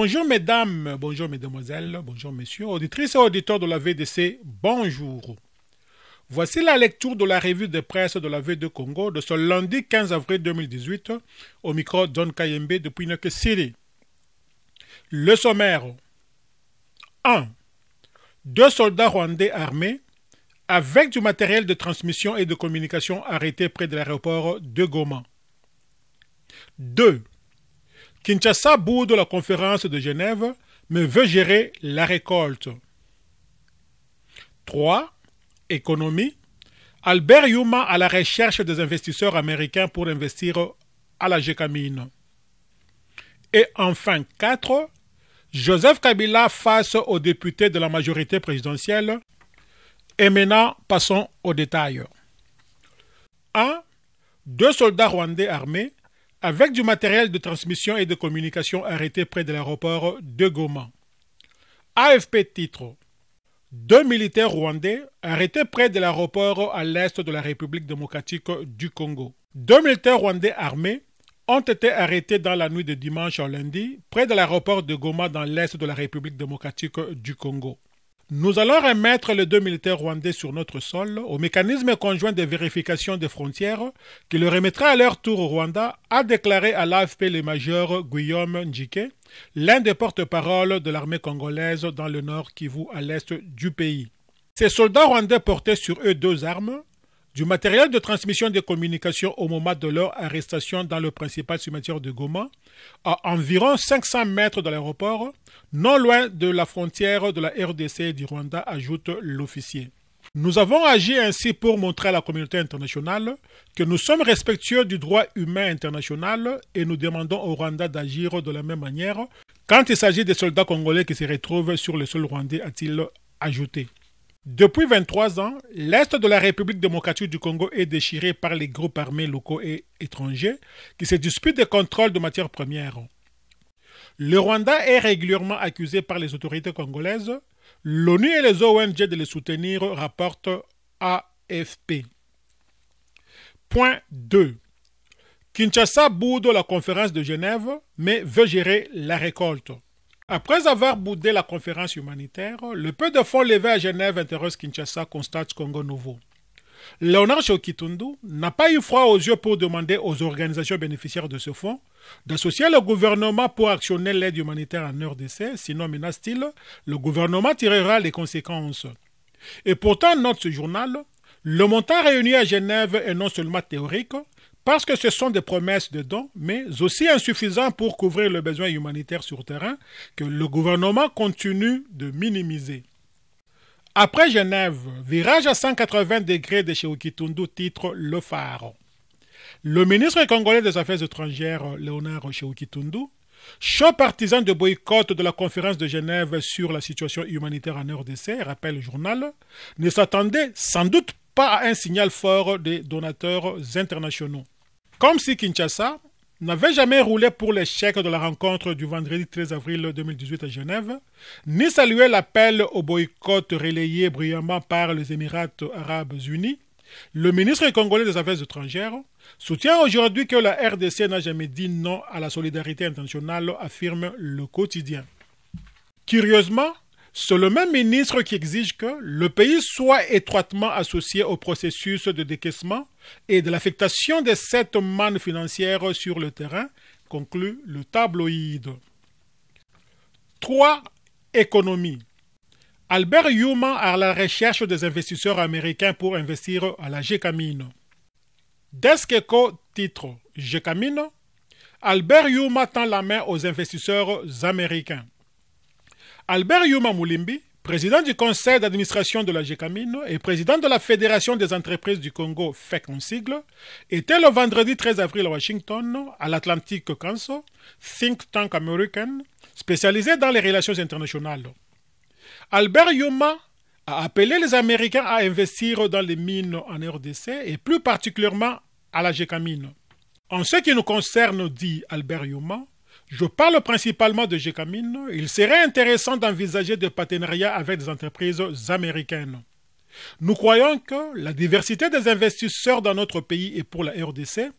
Bonjour mesdames, bonjour mesdemoiselles, bonjour messieurs, auditrices et auditeurs de la VDC, bonjour. Voici la lecture de la revue de presse de la V2 Congo de ce lundi 15 avril 2018 au micro John Kayembe depuis New York City. Le sommaire. 1. 2 soldats rwandais armés avec du matériel de transmission et de communication arrêtés près de l'aéroport de Goma. 2. Kinshasa boude la conférence de Genève, mais veut gérer la récolte. 3. Économie. Albert Yuma à la recherche des investisseurs américains pour investir à la Gécamine. Et enfin 4. Joseph Kabila face aux députés de la majorité présidentielle. Et maintenant, passons aux détails. 1. 2 soldats rwandais armés avec du matériel de transmission et de communication arrêté près de l'aéroport de Goma. AFP titre. 2 militaires rwandais arrêtés près de l'aéroport à l'est de la République démocratique du Congo. 2 militaires rwandais armés ont été arrêtés dans la nuit de dimanche au lundi près de l'aéroport de Goma dans l'est de la République démocratique du Congo. Nous allons remettre les 2 militaires rwandais sur notre sol au mécanisme conjoint de vérification des frontières qui le remettra à leur tour au Rwanda, a déclaré à l'AFP le major Guillaume Njike, l'un des porte-parole de l'armée congolaise dans le nord Kivu à l'est du pays. Ces soldats rwandais portaient sur eux 2 armes, du matériel de transmission de communication au moment de leur arrestation dans le principal cimetière de Goma, à environ 500 mètres de l'aéroport, non loin de la frontière de la RDC et du Rwanda, ajoute l'officier. Nous avons agi ainsi pour montrer à la communauté internationale que nous sommes respectueux du droit humain international et nous demandons au Rwanda d'agir de la même manière quand il s'agit des soldats congolais qui se retrouvent sur le sol rwandais, a-t-il ajouté. Depuis 23 ans, l'est de la République démocratique du Congo est déchiré par les groupes armés locaux et étrangers qui se disputent des contrôles de matières premières. Le Rwanda est régulièrement accusé par les autorités congolaises. L'ONU et les ONG de le soutenir, rapporte AFP. Point 2. Kinshasa boude la conférence de Genève, mais veut gérer la récolte. Après avoir boudé la conférence humanitaire, le peu de fonds levés à Genève interroge Kinshasa, constate Congo Nouveau. Léonard Chokitundu n'a pas eu froid aux yeux pour demander aux organisations bénéficiaires de ce fonds d'associer le gouvernement pour actionner l'aide humanitaire en RDC, sinon, menace-t-il, le gouvernement tirera les conséquences. Et pourtant, note ce journal, le montant réuni à Genève est non seulement théorique, parce que ce sont des promesses de dons, mais aussi insuffisants pour couvrir le besoin humanitaire sur terrain que le gouvernement continue de minimiser. Après Genève, virage à 180 degrés de Chokitundu, titre Le Phare. Le ministre congolais des Affaires étrangères, Léonard Chokitundu, chaud partisan de boycott de la conférence de Genève sur la situation humanitaire en RDC, rappelle le journal, ne s'attendait sans doute pas à un signal fort des donateurs internationaux. Comme si Kinshasa n'avait jamais roulé pour l'échec de la rencontre du vendredi 13 avril 2018 à Genève, ni salué l'appel au boycott relayé brillamment par les Émirats arabes unis, le ministre congolais des Affaires étrangères soutient aujourd'hui que la RDC n'a jamais dit non à la solidarité internationale, affirme le quotidien. Curieusement, c'est le même ministre qui exige que le pays soit étroitement associé au processus de décaissement et de l'affectation de cette manne financière sur le terrain, conclut le tabloïd. 3. Économie. Albert Yuma à la recherche des investisseurs américains pour investir à la Gécamine. Desk Echo titre Gécamine. Albert Yuma tend la main aux investisseurs américains. Albert Yuma Moulimbi, président du conseil d'administration de la Gécamine et président de la Fédération des entreprises du Congo, FEC en sigle, était le vendredi 13 avril à Washington, à l'Atlantic Council, think tank américain, spécialisé dans les relations internationales. Albert Yuma a appelé les Américains à investir dans les mines en RDC et plus particulièrement à la Gécamine. En ce qui nous concerne, dit Albert Yuma, je parle principalement de Gécamine. Il serait intéressant d'envisager des partenariats avec des entreprises américaines. Nous croyons que la diversité des investisseurs dans notre pays est pour la RDC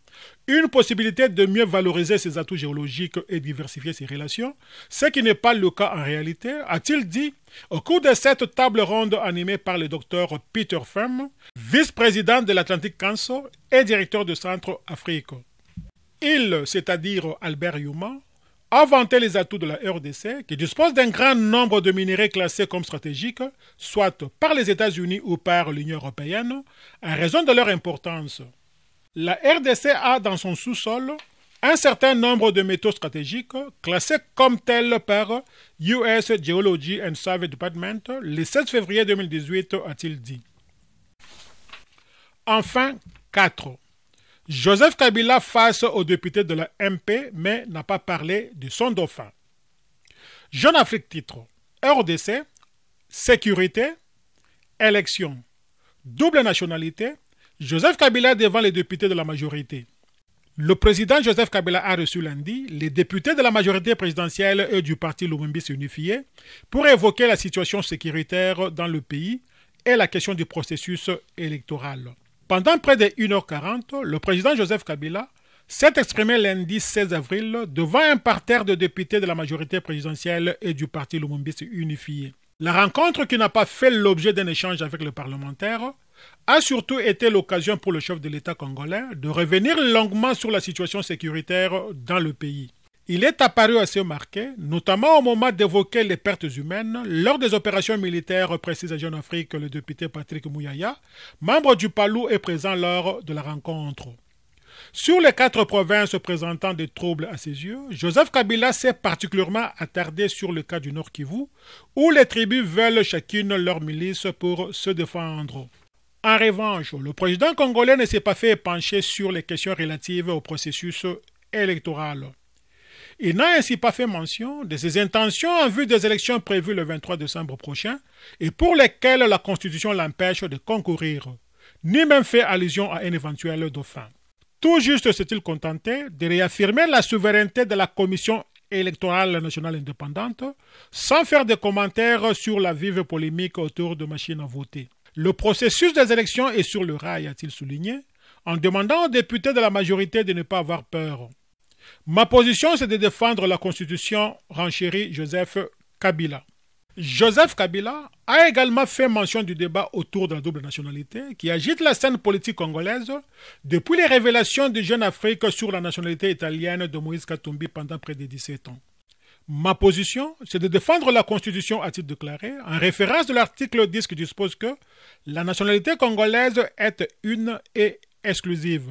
une possibilité de mieux valoriser ses atouts géologiques et diversifier ses relations, ce qui n'est pas le cas en réalité, a-t-il dit au cours de cette table ronde animée par le docteur Peter Pham, vice-président de l'Atlantic Council et directeur du Centre Afrique. Il, c'est-à-dire Albert Yuma, a vanté les atouts de la RDC, qui dispose d'un grand nombre de minéraux classés comme stratégiques, soit par les États-Unis ou par l'Union européenne, en raison de leur importance. La RDC a dans son sous-sol un certain nombre de métaux stratégiques classés comme tels par US Geology and Survey Department le 16 février 2018, a-t-il dit. Enfin, 4. Joseph Kabila face aux députés de la MP, mais n'a pas parlé de son dauphin. Jeune Afrique titre RDC, sécurité, élection, double nationalité, Joseph Kabila devant les députés de la majorité. Le président Joseph Kabila a reçu lundi les députés de la majorité présidentielle et du parti Lumumbisi unifié pour évoquer la situation sécuritaire dans le pays et la question du processus électoral. Pendant près de 1h40, le président Joseph Kabila s'est exprimé lundi 16 avril devant un parterre de députés de la majorité présidentielle et du parti Lumumbisi unifié. La rencontre, qui n'a pas fait l'objet d'un échange avec le parlementaire, a surtout été l'occasion pour le chef de l'État congolais de revenir longuement sur la situation sécuritaire dans le pays. Il est apparu assez marqué, notamment au moment d'évoquer les pertes humaines lors des opérations militaires précises à Jeune Afrique. Le député Patrick Mouyaya, membre du PALU, est présent lors de la rencontre. Sur les 4 provinces présentant des troubles à ses yeux, Joseph Kabila s'est particulièrement attardé sur le cas du Nord Kivu, où les tribus veulent chacune leur milice pour se défendre. En revanche, le président congolais ne s'est pas fait pencher sur les questions relatives au processus électoral. Il n'a ainsi pas fait mention de ses intentions en vue des élections prévues le 23 décembre prochain et pour lesquelles la Constitution l'empêche de concourir, ni même fait allusion à un éventuel dauphin. Tout juste s'est-il contenté de réaffirmer la souveraineté de la Commission électorale nationale indépendante sans faire de commentaires sur la vive polémique autour de machines à voter. Le processus des élections est sur le rail, a-t-il souligné, en demandant aux députés de la majorité de ne pas avoir peur. Ma position, c'est de défendre la Constitution, renchérit Joseph Kabila. Joseph Kabila a également fait mention du débat autour de la double nationalité qui agite la scène politique congolaise depuis les révélations de Jeune Afrique sur la nationalité italienne de Moïse Katumbi pendant près de 17 ans. Ma position, c'est de défendre la Constitution, a-t-il déclaré, en référence de l'article 10 qui dispose que la nationalité congolaise est une et exclusive.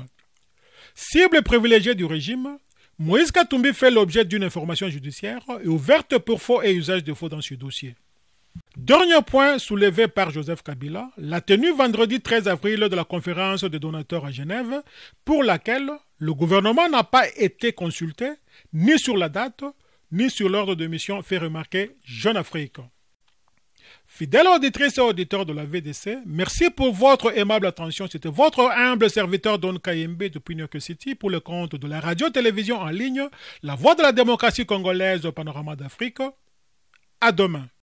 Cible privilégiée du régime, Moïse Katumbi fait l'objet d'une information judiciaire et ouverte pour faux et usage de faux dans ce dossier. Dernier point soulevé par Joseph Kabila, la tenue vendredi 13 avril de la conférence des donateurs à Genève, pour laquelle le gouvernement n'a pas été consulté, ni sur la date, ni sur l'ordre de mission, fait remarquer Jeune Afrique. Fidèles auditrices et auditeurs de la VDC, merci pour votre aimable attention. C'était votre humble serviteur Don Kayembe depuis New York City pour le compte de la radio-télévision en ligne, La Voix de la démocratie congolaise au panorama d'Afrique. À demain.